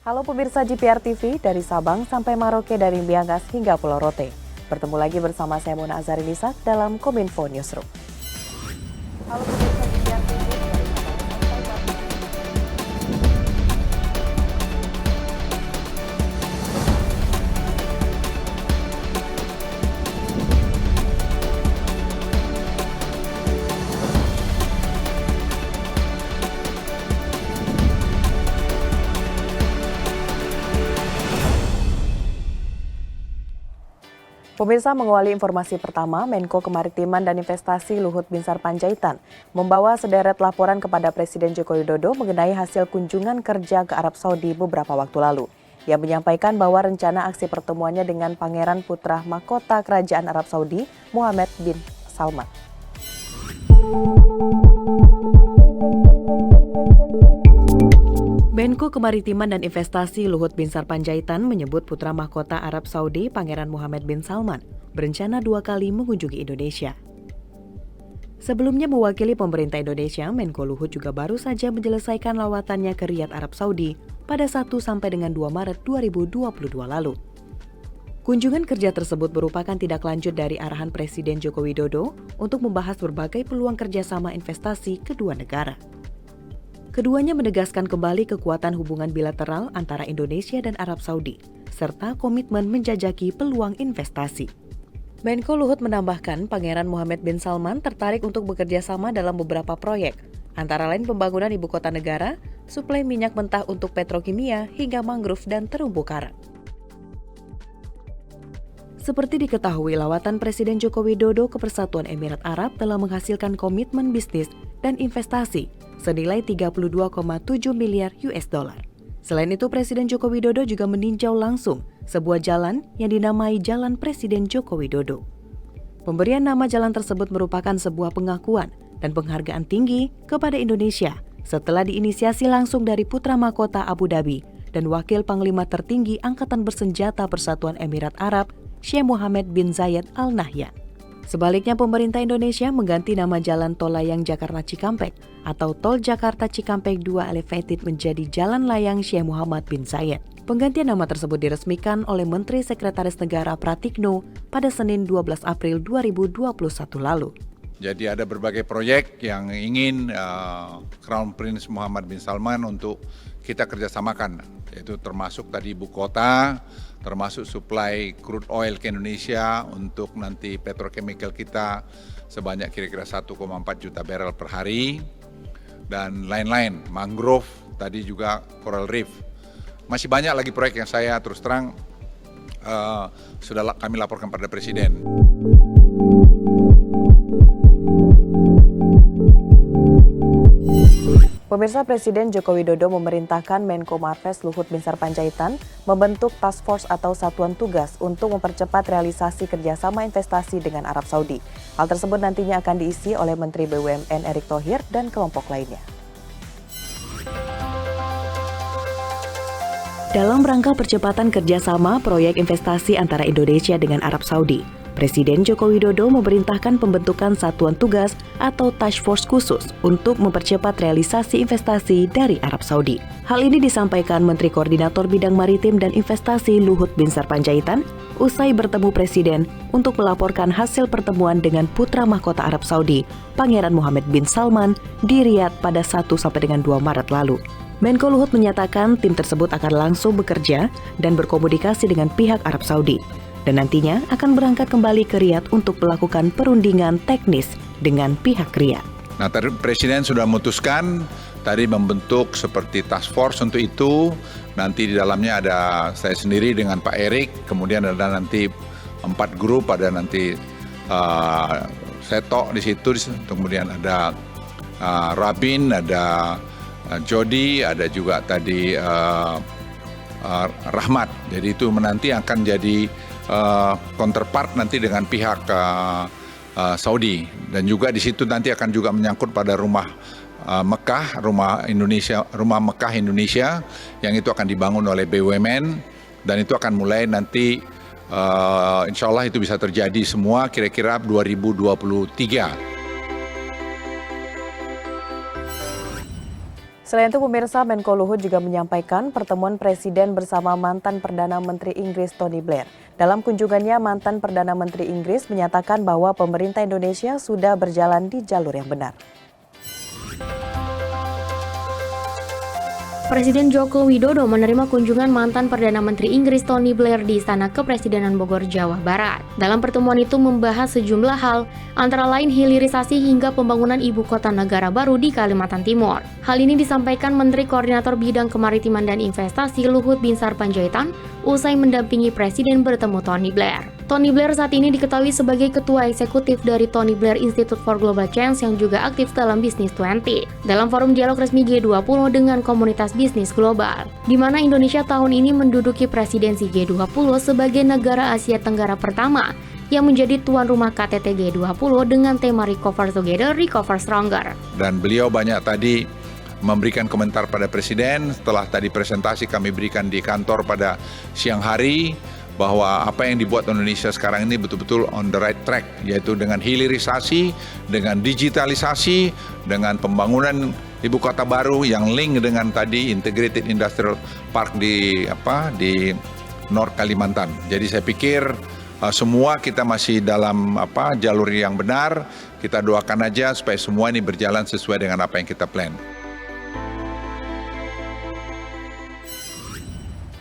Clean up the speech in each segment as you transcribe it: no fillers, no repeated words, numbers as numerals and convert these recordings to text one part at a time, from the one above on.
Halo pemirsa GPR TV, dari Sabang sampai Maroke, dari Miangas hingga Pulau Rote. Bertemu lagi bersama saya Mona Azharinisak dalam Kominfo Newsroom. Halo pemirsa GPR TV, dari Sabang sampai Maroke. Pemirsa, mengawali informasi pertama, Menko Kemaritiman dan Investasi Luhut Binsar Panjaitan membawa sederet laporan kepada Presiden Joko Widodo mengenai hasil kunjungan kerja ke Arab Saudi beberapa waktu lalu. Ia menyampaikan bahwa rencana aksi pertemuannya dengan Pangeran Putra Mahkota Kerajaan Arab Saudi, Mohammed bin Salman. Menko Kemaritiman dan Investasi Luhut Binsar Panjaitan menyebut putra mahkota Arab Saudi, Pangeran Mohammed bin Salman, berencana 2 kali mengunjungi Indonesia. Sebelumnya mewakili pemerintah Indonesia, Menko Luhut juga baru saja menyelesaikan lawatannya ke Riyadh, Arab Saudi pada 1 sampai dengan 2 Maret 2022 lalu. Kunjungan kerja tersebut merupakan tindak lanjut dari arahan Presiden Joko Widodo untuk membahas berbagai peluang kerjasama investasi kedua negara. Keduanya menegaskan kembali kekuatan hubungan bilateral antara Indonesia dan Arab Saudi, serta komitmen menjajaki peluang investasi. Menko Luhut menambahkan, Pangeran Mohammed bin Salman tertarik untuk bekerja sama dalam beberapa proyek, antara lain pembangunan ibu kota negara, suplai minyak mentah untuk petrokimia, hingga mangrove dan terumbu karang. Seperti diketahui, lawatan Presiden Joko Widodo ke Persatuan Emirat Arab telah menghasilkan komitmen bisnis dan investasi senilai 32,7 miliar US dollar. Selain itu, Presiden Joko Widodo juga meninjau langsung sebuah jalan yang dinamai Jalan Presiden Joko Widodo. Pemberian nama jalan tersebut merupakan sebuah pengakuan dan penghargaan tinggi kepada Indonesia setelah diinisiasi langsung dari Putra Mahkota Abu Dhabi dan Wakil Panglima Tertinggi Angkatan Bersenjata Persatuan Emirat Arab, Sheikh Mohammed bin Zayed Al Nahyan. Sebaliknya, pemerintah Indonesia mengganti nama Jalan Tol Layang Jakarta Cikampek atau Tol Jakarta Cikampek 2 Elevated menjadi Jalan Layang Sheikh Muhammad bin Zayed. Penggantian nama tersebut diresmikan oleh Menteri Sekretaris Negara Pratikno pada Senin 12 April 2021 lalu. Jadi ada berbagai proyek yang ingin Crown Prince Mohammed bin Salman untuk kita kerjasamakan, yaitu termasuk tadi ibu kota, termasuk suplai crude oil ke Indonesia untuk nanti petrochemical kita sebanyak kira-kira 1,4 juta barrel per hari, dan lain-lain, mangrove, tadi juga coral reef. Masih banyak lagi proyek yang saya terus terang sudah kami laporkan pada Presiden. Pemirsa, Presiden Joko Widodo memerintahkan Menko Marves Luhut Binsar Panjaitan membentuk task force atau satuan tugas untuk mempercepat realisasi kerjasama investasi dengan Arab Saudi. Hal tersebut nantinya akan diisi oleh Menteri BUMN Erick Thohir dan kelompok lainnya. Dalam rangka percepatan kerjasama proyek investasi antara Indonesia dengan Arab Saudi, Presiden Joko Widodo memerintahkan pembentukan satuan tugas atau task force khusus untuk mempercepat realisasi investasi dari Arab Saudi. Hal ini disampaikan Menteri Koordinator Bidang Maritim dan Investasi Luhut Binsar Panjaitan usai bertemu Presiden untuk melaporkan hasil pertemuan dengan Putra Mahkota Arab Saudi, Pangeran Mohammed bin Salman, di Riyadh pada 1 sampai dengan 2 Maret lalu. Menko Luhut menyatakan tim tersebut akan langsung bekerja dan berkomunikasi dengan pihak Arab Saudi, dan nantinya akan berangkat kembali ke Riyadh untuk melakukan perundingan teknis dengan pihak Riyadh. Nah, tadi Presiden sudah memutuskan tadi membentuk seperti task force untuk itu. Nanti di dalamnya ada saya sendiri dengan Pak Erik, kemudian ada nanti 4 grup, ada nanti Seto di situ, kemudian ada Rabin, ada Jody, ada juga tadi Rahmat. Jadi itu nanti akan jadi counterpart nanti dengan pihak Saudi, dan juga di situ nanti akan juga menyangkut pada rumah Mekah, rumah Mekah Indonesia yang itu akan dibangun oleh BUMN, dan itu akan mulai nanti insya Allah itu bisa terjadi semua kira-kira 2023. Selain itu, pemirsa, Menko Luhut juga menyampaikan pertemuan Presiden bersama mantan Perdana Menteri Inggris Tony Blair. Dalam kunjungannya, mantan Perdana Menteri Inggris menyatakan bahwa pemerintah Indonesia sudah berjalan di jalur yang benar. Presiden Joko Widodo menerima kunjungan mantan Perdana Menteri Inggris Tony Blair di Istana Kepresidenan Bogor, Jawa Barat. Dalam pertemuan itu membahas sejumlah hal, antara lain hilirisasi hingga pembangunan ibu kota negara baru di Kalimantan Timur. Hal ini disampaikan Menteri Koordinator Bidang Kemaritiman dan Investasi Luhut Binsar Panjaitan usai mendampingi Presiden bertemu Tony Blair. Tony Blair saat ini diketahui sebagai ketua eksekutif dari Tony Blair Institute for Global Change yang juga aktif dalam Business 20 dalam forum dialog resmi G20 dengan komunitas bisnis global, di mana Indonesia tahun ini menduduki presidensi G20 sebagai negara Asia Tenggara pertama yang menjadi tuan rumah KTT G20 dengan tema Recover Together, Recover Stronger. Dan beliau banyak tadi memberikan komentar pada Presiden setelah tadi presentasi kami berikan di kantor pada siang hari, bahwa apa yang dibuat Indonesia sekarang ini betul-betul on the right track, yaitu dengan hilirisasi, dengan digitalisasi, dengan pembangunan ibu kota baru yang link dengan tadi Integrated Industrial Park di North Kalimantan. Jadi saya pikir semua kita masih dalam jalur yang benar. Kita doakan aja supaya semua ini berjalan sesuai dengan apa yang kita plan.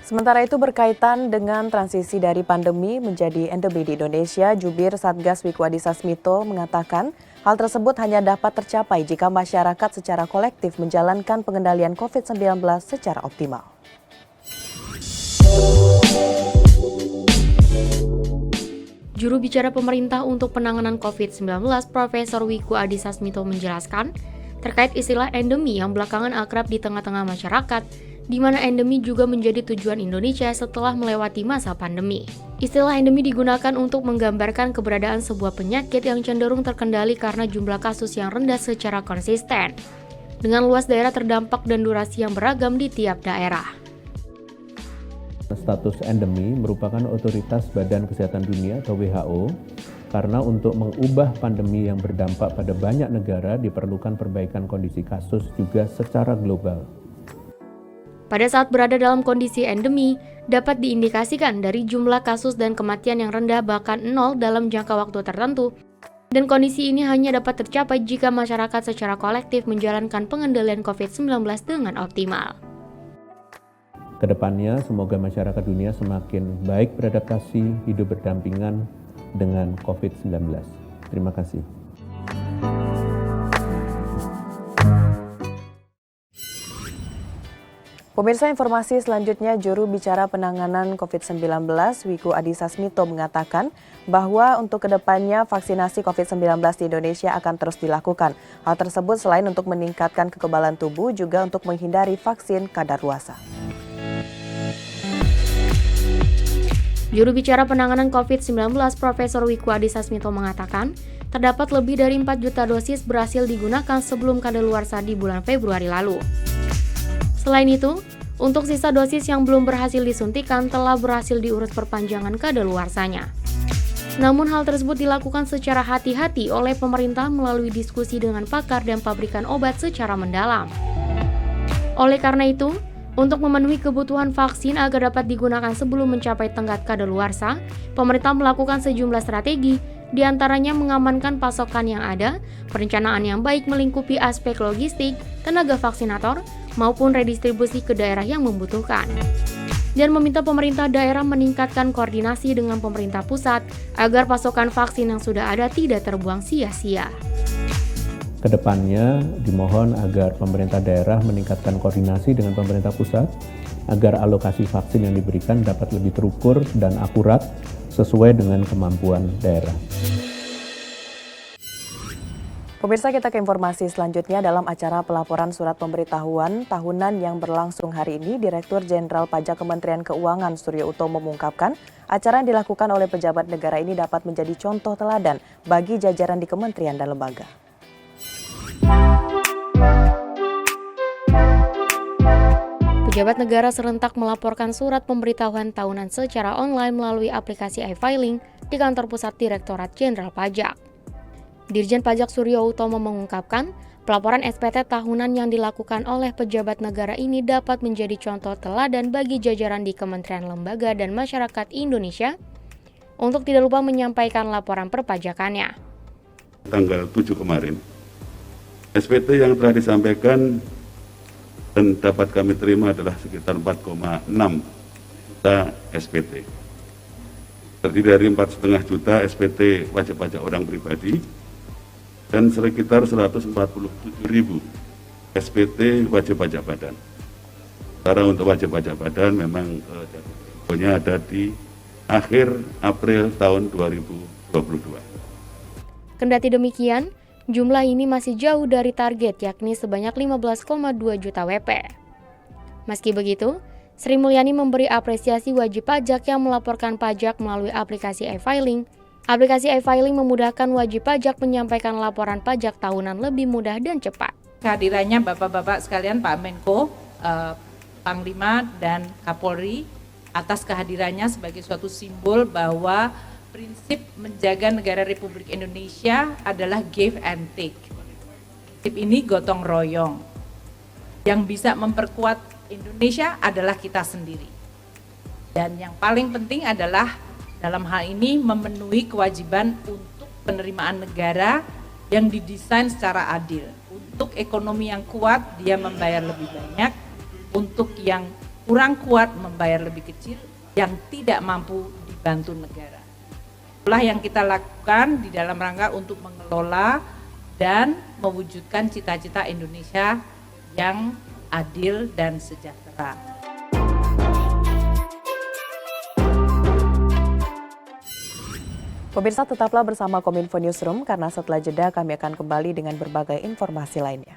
Sementara itu, berkaitan dengan transisi dari pandemi menjadi endemi di Indonesia, Jubir Satgas Wiku Adhisa Smito mengatakan hal tersebut hanya dapat tercapai jika masyarakat secara kolektif menjalankan pengendalian COVID-19 secara optimal. Juru bicara pemerintah untuk penanganan COVID-19, Profesor Wiku Adhisa Smito menjelaskan terkait istilah endemi yang belakangan akrab di tengah-tengah masyarakat, di mana endemi juga menjadi tujuan Indonesia setelah melewati masa pandemi. Istilah endemi digunakan untuk menggambarkan keberadaan sebuah penyakit yang cenderung terkendali karena jumlah kasus yang rendah secara konsisten, dengan luas daerah terdampak dan durasi yang beragam di tiap daerah. Status endemi merupakan otoritas Badan Kesehatan Dunia atau WHO, karena untuk mengubah pandemi yang berdampak pada banyak negara diperlukan perbaikan kondisi kasus juga secara global. Pada saat berada dalam kondisi endemi, dapat diindikasikan dari jumlah kasus dan kematian yang rendah bahkan nol dalam jangka waktu tertentu, dan kondisi ini hanya dapat tercapai jika masyarakat secara kolektif menjalankan pengendalian COVID-19 dengan optimal. Kedepannya, semoga masyarakat dunia semakin baik beradaptasi, hidup berdampingan dengan COVID-19. Terima kasih. Pemirsa, informasi selanjutnya, juru bicara penanganan COVID-19 Wiku Adhisa Smito mengatakan bahwa untuk kedepannya vaksinasi COVID-19 di Indonesia akan terus dilakukan. Hal tersebut selain untuk meningkatkan kekebalan tubuh juga untuk menghindari vaksin kadaluarsa. Juru bicara penanganan COVID-19 Profesor Wiku Adhisa Smito mengatakan terdapat lebih dari 4 juta dosis berhasil digunakan sebelum kadaluarsa di bulan Februari lalu. Selain itu, untuk sisa dosis yang belum berhasil disuntikan telah berhasil diurus perpanjangan kadaluarsanya. Namun hal tersebut dilakukan secara hati-hati oleh pemerintah melalui diskusi dengan pakar dan pabrikan obat secara mendalam. Oleh karena itu, untuk memenuhi kebutuhan vaksin agar dapat digunakan sebelum mencapai tenggat kadaluarsa, pemerintah melakukan sejumlah strategi, di antaranya mengamankan pasokan yang ada, perencanaan yang baik melingkupi aspek logistik, tenaga vaksinator, maupun redistribusi ke daerah yang membutuhkan. Dan meminta pemerintah daerah meningkatkan koordinasi dengan pemerintah pusat agar pasokan vaksin yang sudah ada tidak terbuang sia-sia. Kedepannya dimohon agar pemerintah daerah meningkatkan koordinasi dengan pemerintah pusat agar alokasi vaksin yang diberikan dapat lebih terukur dan akurat sesuai dengan kemampuan daerah. Pemirsa, kita ke informasi selanjutnya. Dalam acara pelaporan surat pemberitahuan tahunan yang berlangsung hari ini, Direktur Jenderal Pajak Kementerian Keuangan Suryo Utomo mengungkapkan acara yang dilakukan oleh pejabat negara ini dapat menjadi contoh teladan bagi jajaran di kementerian dan lembaga. Pejabat negara serentak melaporkan surat pemberitahuan tahunan secara online melalui aplikasi e-filing di kantor pusat Direktorat Jenderal Pajak. Dirjen Pajak Suryo Utomo mengungkapkan, Pelaporan SPT tahunan yang dilakukan oleh pejabat negara ini dapat menjadi contoh teladan bagi jajaran di Kementerian Lembaga dan Masyarakat Indonesia untuk tidak lupa menyampaikan laporan perpajakannya. Tanggal 7 kemarin, SPT yang telah disampaikan dan dapat kami terima adalah sekitar 4,6 juta SPT. Terdiri dari 4,5 juta SPT wajib pajak orang pribadi dan sekitar 147.000 SPT wajib pajak badan. Sementara untuk wajib pajak badan memang jadwalnya ada di akhir April tahun 2022. Kendati demikian, jumlah ini masih jauh dari target yakni sebanyak 15,2 juta WP. Meski begitu, Sri Mulyani memberi apresiasi wajib pajak yang melaporkan pajak melalui aplikasi e-filing. Aplikasi e-filing memudahkan wajib pajak menyampaikan laporan pajak tahunan lebih mudah dan cepat. Kehadirannya Bapak-Bapak sekalian, Pak Menko, Panglima, dan Kapolri, atas kehadirannya sebagai suatu simbol bahwa prinsip menjaga negara Republik Indonesia adalah give and take. Prinsip ini gotong royong. Yang bisa memperkuat Indonesia adalah kita sendiri. Dan yang paling penting adalah dalam hal ini memenuhi kewajiban untuk penerimaan negara yang didesain secara adil. Untuk ekonomi yang kuat dia membayar lebih banyak, untuk yang kurang kuat membayar lebih kecil, yang tidak mampu dibantu negara. Itulah yang kita lakukan di dalam rangka untuk mengelola dan mewujudkan cita-cita Indonesia yang adil dan sejahtera. Pemirsa, tetaplah bersama Kominfo Newsroom karena setelah jeda kami akan kembali dengan berbagai informasi lainnya.